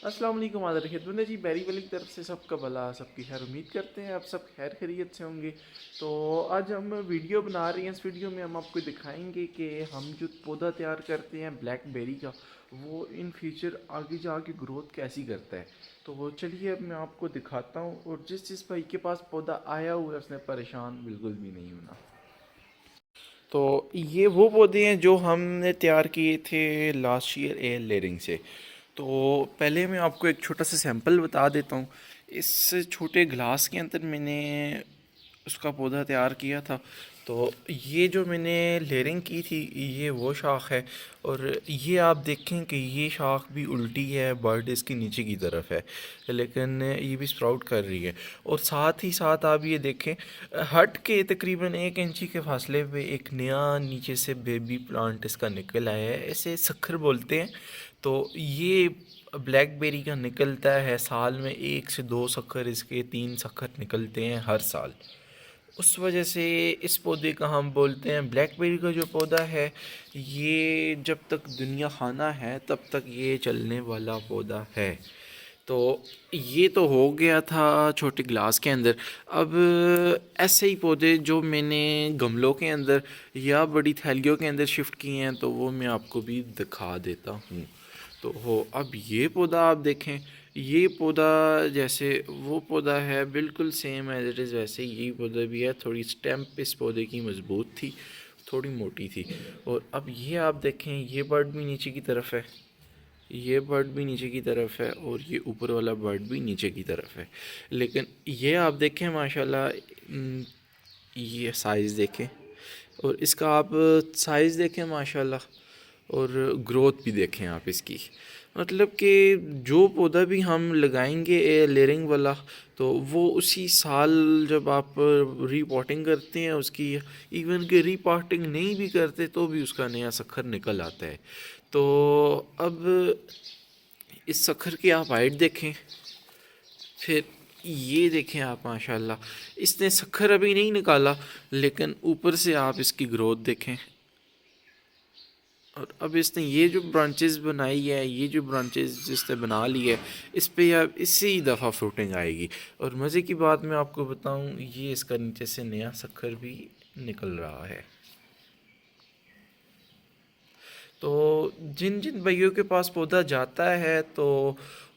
अस्सलाम वालेकुम आदर खिदमत जी बैरी वाली की तरफ से सबका भला सबकी खैर उम्मीद करते हैं आप सब खैर खैरियत से होंगे। तो आज हम वीडियो बना रहे हैं। इस वीडियो में हम आपको दिखाएंगे कि हम जो पौधा तैयार करते हैं ब्लैकबेरी का वो इन फ्यूचर आगे जाके ग्रोथ कैसी करता है। तो वो चलिए अब मैं आपको दिखाता हूँ। और जिस भाई के पास पौधा आया हुआ है उसने परेशान बिल्कुल भी नहीं होना। तो ये वो पौधे हैं जो हमने तैयार किए थे लास्ट ईयर एयर लेयरिंग से। तो पहले मैं आपको एक छोटा सा सैंपल बता देता हूँ। इस छोटे ग्लास के अंदर मैंने उसका पौधा तैयार किया था। तो ये जो मैंने लेयरिंग की थी ये वो शाख है। और ये आप देखें कि ये शाख भी उल्टी है, बर्ड इसके नीचे की तरफ है, लेकिन ये भी स्प्राउट कर रही है। और साथ ही साथ आप ये देखें, हट के तकरीबन 1 इंची के फासले पे एक नया नीचे से बेबी प्लांट इसका निकल आया है। इसे सखर बोलते हैं। तो ये ब्लैकबेरी का निकलता है साल में 1 से 2 सखर, इसके 3 सखर निकलते हैं हर साल। उस वजह से इस पौधे का हम बोलते हैं ब्लैकबेरी का जो पौधा है ये जब तक दुनिया खाना है तब तक ये चलने वाला पौधा है। तो ये तो हो गया था छोटे ग्लास के अंदर। अब ऐसे ही पौधे जो मैंने गमलों के अंदर या बड़ी थैलियों के अंदर शिफ्ट किए हैं तो वो मैं आपको भी दिखा देता हूँ। तो हो अब ये पौधा आप देखें, ये पौधा जैसे वो पौधा है बिल्कुल सेम एज इट इज़ वैसे यही पौधा भी है। थोड़ी स्टेम्प इस पौधे की मज़बूत थी, थोड़ी मोटी थी। और अब ये आप देखें, ये बर्ड भी नीचे की तरफ है, ये बर्ड भी नीचे की तरफ है और ये ऊपर वाला बर्ड भी नीचे की तरफ है। लेकिन ये आप देखें माशाल्लाह, ये साइज़ देखें और इसका आप साइज़ देखें माशाल्लाह, और ग्रोथ भी देखें आप इसकी। मतलब कि जो पौधा भी हम लगाएंगे लेयरिंग वाला तो वो उसी साल जब आप रीपॉटिंग करते हैं उसकी, इवन कि रीपॉटिंग नहीं भी करते तो भी उसका नया सखर निकल आता है। तो अब इस सखर की आप हाइट देखें, फिर ये देखें आप माशाल्लाह, इसने सखर अभी नहीं निकाला लेकिन ऊपर से आप इसकी ग्रोथ देखें। और अब इसने ये जो ब्रांचेस बनाई है, ये जो ब्रांचेस जिसने बना ली है, इस पे अब इसी दफ़ा फ्रूटिंग आएगी। और मज़े की बात मैं आपको बताऊं, ये इसका नीचे से नया सखर भी निकल रहा है। तो जिन जिन भाइयों के पास पौधा जाता है तो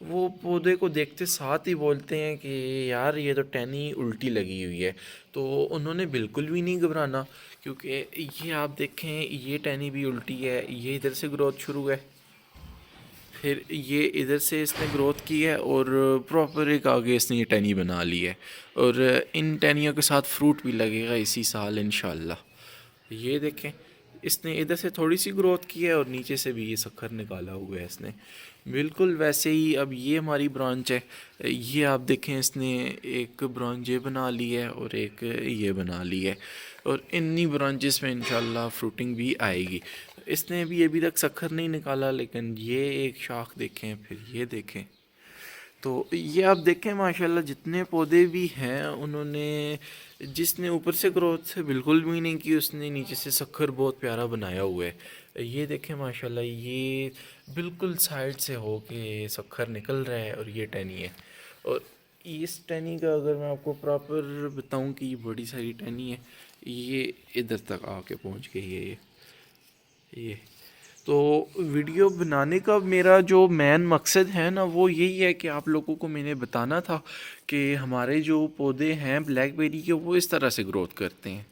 वो पौधे को देखते साथ ही बोलते हैं कि यार ये तो टहनी उल्टी लगी हुई है। तो उन्होंने बिल्कुल भी नहीं घबराना, क्योंकि ये आप देखें ये टहनी भी उल्टी है, ये इधर से ग्रोथ शुरू है, फिर ये इधर से इसने ग्रोथ की है और प्रॉपर एक आगे इसने ये टहनी बना ली है। और इन टहनियों के साथ फ्रूट भी लगेगा इसी साल इंशाल्लाह। ये देखें, इसने इधर से थोड़ी सी ग्रोथ की है और नीचे से भी ये सखर निकाला हुआ है इसने। बिल्कुल वैसे ही अब ये हमारी ब्रांच है, ये आप देखें इसने एक ब्रांच ये बना ली है और एक ये बना ली है। और इन्हीं ब्रांचेस में इंशाल्लाह फ्रूटिंग भी आएगी। इसने भी अभी तक सखर नहीं निकाला, लेकिन ये एक शाख देखें, फिर ये देखें। तो ये आप देखें माशाल्लाह जितने पौधे भी हैं उन्होंने, जिसने ऊपर से ग्रोथ बिल्कुल भी नहीं की उसने नीचे से सखर बहुत प्यारा बनाया हुआ है। ये देखें माशाल्लाह, ये बिल्कुल साइड से हो के सखर निकल रहा है और ये टहनी है। और इस टहनी का अगर मैं आपको प्रॉपर बताऊं कि ये बड़ी सारी टहनी है, ये इधर तक आके पहुंच गई है ये। तो वीडियो बनाने का मेरा जो मेन मकसद है ना वो यही है कि आप लोगों को मैंने बताना था कि हमारे जो पौधे हैं ब्लैकबेरी के वो इस तरह से ग्रोथ करते हैं।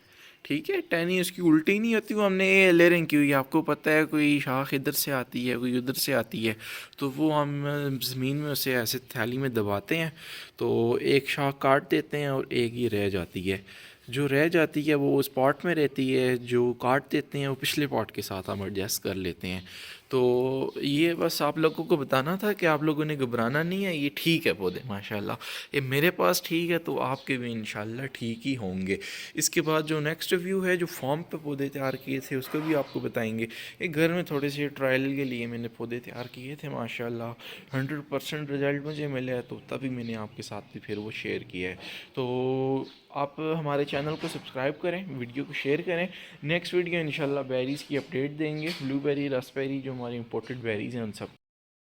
ठीक है, टहनी उसकी उल्टी नहीं होती, वो हमने ये लेयरिंग की हुई है। आपको पता है कोई शाख इधर से आती है, कोई उधर से आती है, तो वो हम ज़मीन में उसे ऐसे थैली में दबाते हैं तो एक शाख काट देते हैं और एक ही रह जाती है। जो रह जाती है वो उस पॉट में रहती है, जो काट देते हैं वो पिछले पॉट के साथ हम एडजस्ट कर लेते हैं। तो ये बस आप लोगों को बताना था कि आप लोगों ने घबराना नहीं है, ये ठीक है पौधे माशाल्लाह। ये मेरे पास ठीक है तो आपके भी इंशाल्लाह ठीक ही होंगे। इसके बाद जो नेक्स्ट रिव्यू है, जो फॉर्म पे पौधे तैयार किए थे उसको भी आपको बताएंगे। एक घर में थोड़े से ट्रायल के लिए मैंने पौधे तैयार किए थे, माशाल्लाह 100% रिज़ल्ट मुझे मिले हैं, तो तभी मैंने आपके साथ भी फिर वो शेयर किया है। तो आप हमारे चैनल को सब्सक्राइब करें, वीडियो को शेयर करें। नेक्स्ट वीडियो इंशाल्लाह बेरीज़ की अपडेट देंगे, ब्लूबेरी, रास्पबेरी जो हमारी इंपोर्टेड बेरीज़ हैं उन सब